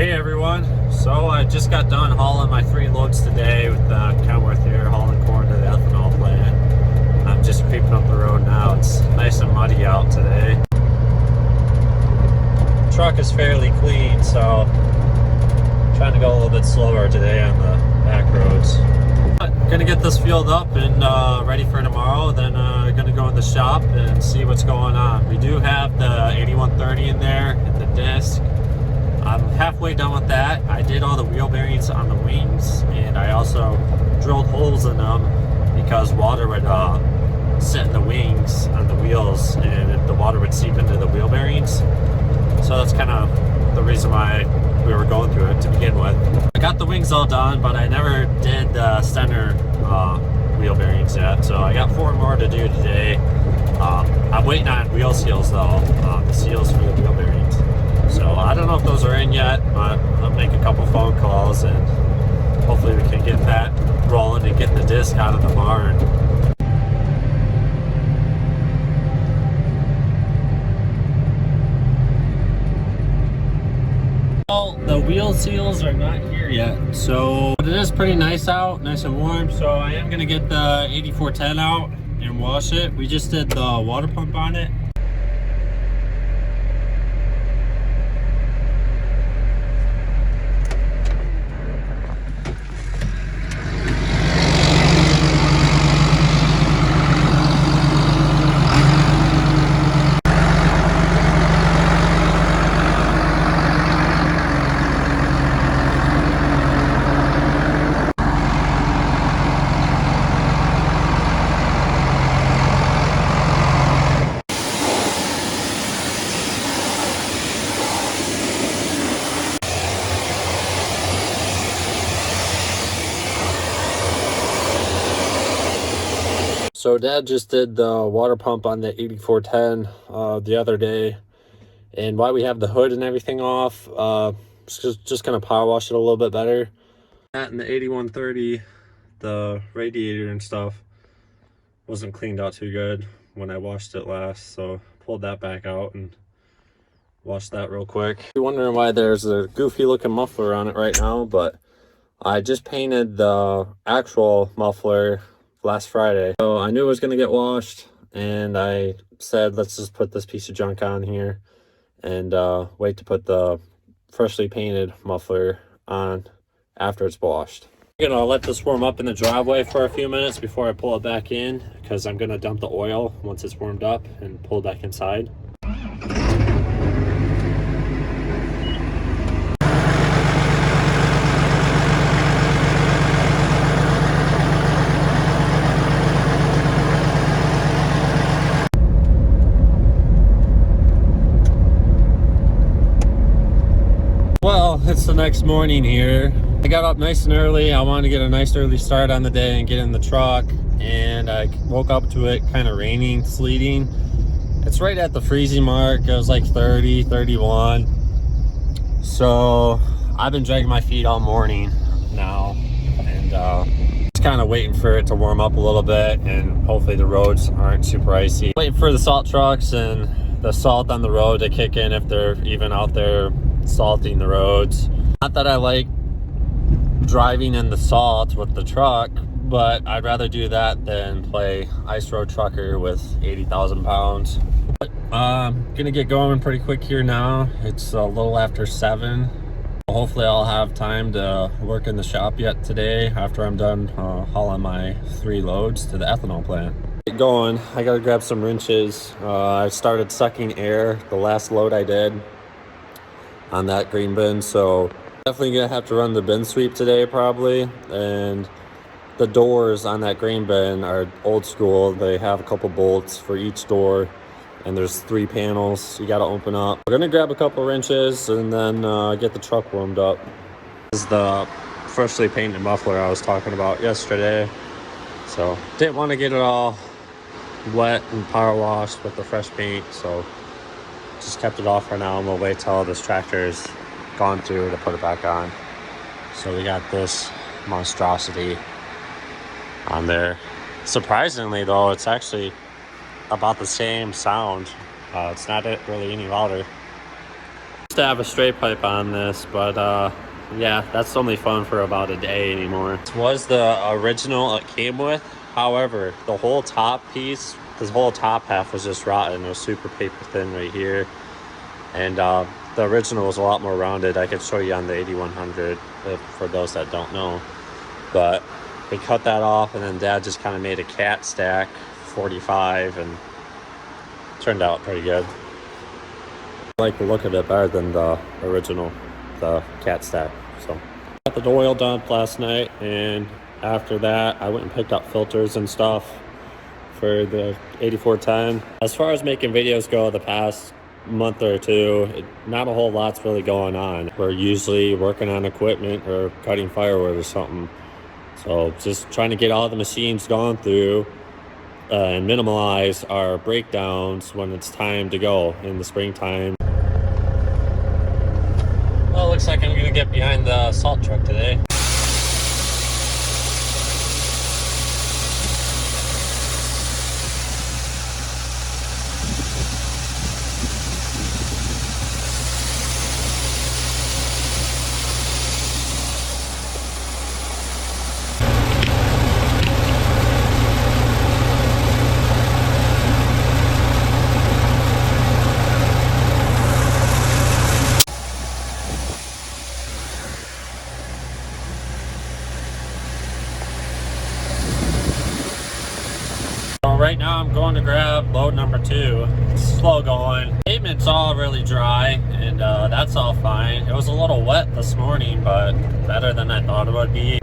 Hey everyone, so I just got done hauling my 3 loads today with Kenworth here, hauling corn to the ethanol plant. I'm just creeping up the road now. It's nice and muddy out today. The truck is fairly clean, so I'm trying to go a little bit slower today on the back roads. Gonna get this fueled up and ready for tomorrow, then gonna go in the shop and see what's going on. We do have the 8130 in there and the disc. I'm halfway done with that. I did all the wheel bearings on the wings, and I also drilled holes in them because water would sit in the wings on the wheels, and the water would seep into the wheel bearings. So that's kind of the reason why we were going through it to begin with. I got the wings all done, but I never did the center wheel bearings yet. So I got 4 more to do today. I'm waiting on wheel seals though, the seals for the wheel bearings. So I don't know if those are in yet, but I'll make a couple phone calls and hopefully we can get that rolling and get the disc out of the barn. Well, the wheel seals are not here yet, so but it is pretty nice out, nice and warm. So I am gonna get the 8410 out and wash it. We just did the water pump on it. So Dad just did the water pump on the 8410 the other day, and while we have the hood and everything off, just gonna power wash it a little bit better. That and the 8130, the radiator and stuff wasn't cleaned out too good when I washed it last, so pulled that back out and washed that real quick. You're wondering why there's a goofy looking muffler on it right now, but I just painted the actual muffler last Friday. So I knew it was going to get washed, and I said, let's just put this piece of junk on here and wait to put the freshly painted muffler on after it's washed. I'm going to let this warm up in the driveway for a few minutes before I pull it back in, because I'm going to dump the oil once it's warmed up and pull it back inside. Well, it's the next morning here. I got up nice and early. I wanted to get a nice early start on the day and get in the truck, and I woke up to it kind of raining, sleeting. It's right at the freezing mark. It was like 30, 31. So I've been dragging my feet all morning now, and just kind of waiting for it to warm up a little bit, and hopefully the roads aren't super icy. Waiting for the salt trucks and the salt on the road to kick in, if they're even out there salting the roads. Not that I like driving in the salt with the truck, but I'd rather do that than play ice road trucker with 80,000 pounds. But I'm gonna get going pretty quick here now. It's a little after 7. Hopefully I'll have time to work in the shop yet today after I'm done hauling my 3 loads to the ethanol plant. Get going. I gotta grab some wrenches. I started sucking air the last load I did on that green bin, so definitely gonna have to run the bin sweep today probably. And the doors on that green bin are old school. They have a couple bolts for each door, and there's 3 panels you gotta open up. We're gonna grab a couple wrenches and then get the truck warmed up. This is the freshly painted muffler I was talking about yesterday, so didn't want to get it all wet and power washed with the fresh paint, so just kept it off for now, and we'll wait till this tractor's gone through to put it back on. So we got this monstrosity on there. Surprisingly though, it's actually about the same sound. It's not really any louder. To have a straight pipe on this, but yeah, that's only fun for about a day anymore. This was the original it came with. However, the whole top piece, this whole top half was just rotten. It was super paper thin right here. And the original was a lot more rounded. I could show you on the 8100 for those that don't know. But we cut that off, and then Dad just kind of made a cat stack 45, and turned out pretty good. I like the look of it better than the original, the cat stack. So got the oil dumped last night, and after that I went and picked up filters and stuff for the 8410. As far as making videos go, the past month or two, not a whole lot's really going on. We're usually working on equipment or cutting firewood or something. So just trying to get all the machines gone through and minimize our breakdowns when it's time to go in the springtime. Well, it looks like I'm gonna get behind the salt truck today. Right now I'm going to grab load number 2. It's slow going. Pavement's all really dry, and that's all fine. It was a little wet this morning, but better than I thought it would be.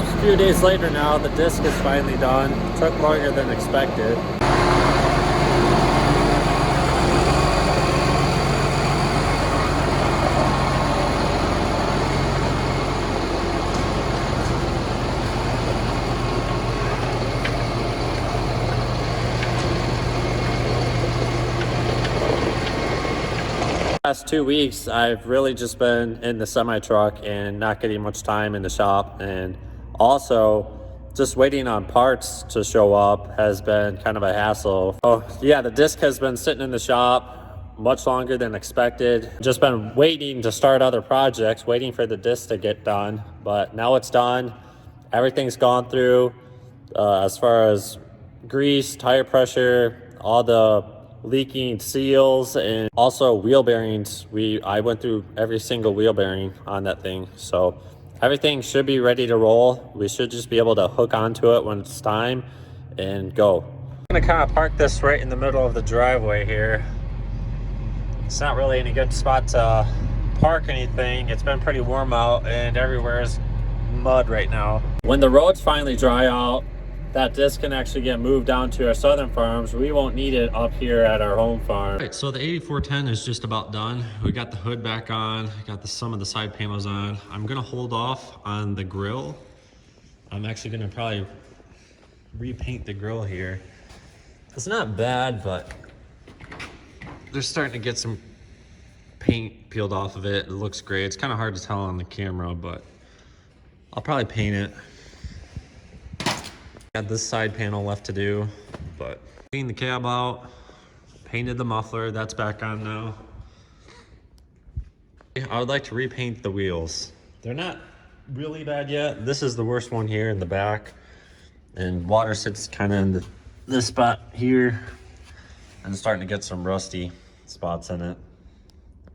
A few days later now, the disc is finally done. It took longer than expected. Last 2 weeks, I've really just been in the semi truck and not getting much time in the shop, and also just waiting on parts to show up has been kind of a hassle. Oh yeah, the disc has been sitting in the shop much longer than expected. Just been waiting to start other projects, waiting for the disc to get done, but now it's done. Everything's gone through as far as grease, tire pressure, all the leaking seals, and also wheel bearings. I went through every single wheel bearing on that thing, so everything should be ready to roll. We should just be able to hook onto it when it's time and go. I'm gonna kind of park this right in the middle of the driveway here. It's not really any good spot to park anything. It's been pretty warm out and everywhere is mud right now. When the roads finally dry out, that disc can actually get moved down to our southern farms. We won't need it up here at our home farm. All right, so the 8410 is just about done. We got the hood back on, got some of the side panels on. I'm gonna hold off on the grill. I'm actually gonna probably repaint the grill here. It's not bad, but they're starting to get some paint peeled off of it. It looks great. It's kind of hard to tell on the camera, but I'll probably paint it. Got this side panel left to do, but cleaned the cab out, painted the muffler, that's back on now. I would like to repaint the wheels. They're not really bad yet. This is the worst one here in the back, and water sits kind of in this spot here and starting to get some rusty spots in it.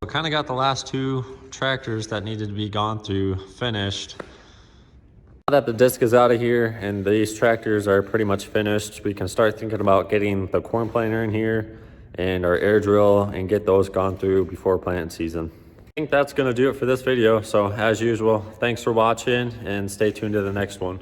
We kind of got the last two tractors that needed to be gone through finished. Now that the disc is out of here and these tractors are pretty much finished, we can start thinking about getting the corn planter in here and our air drill and get those gone through before planting season. I think that's going to do it for this video. So as usual, thanks for watching and stay tuned to the next one.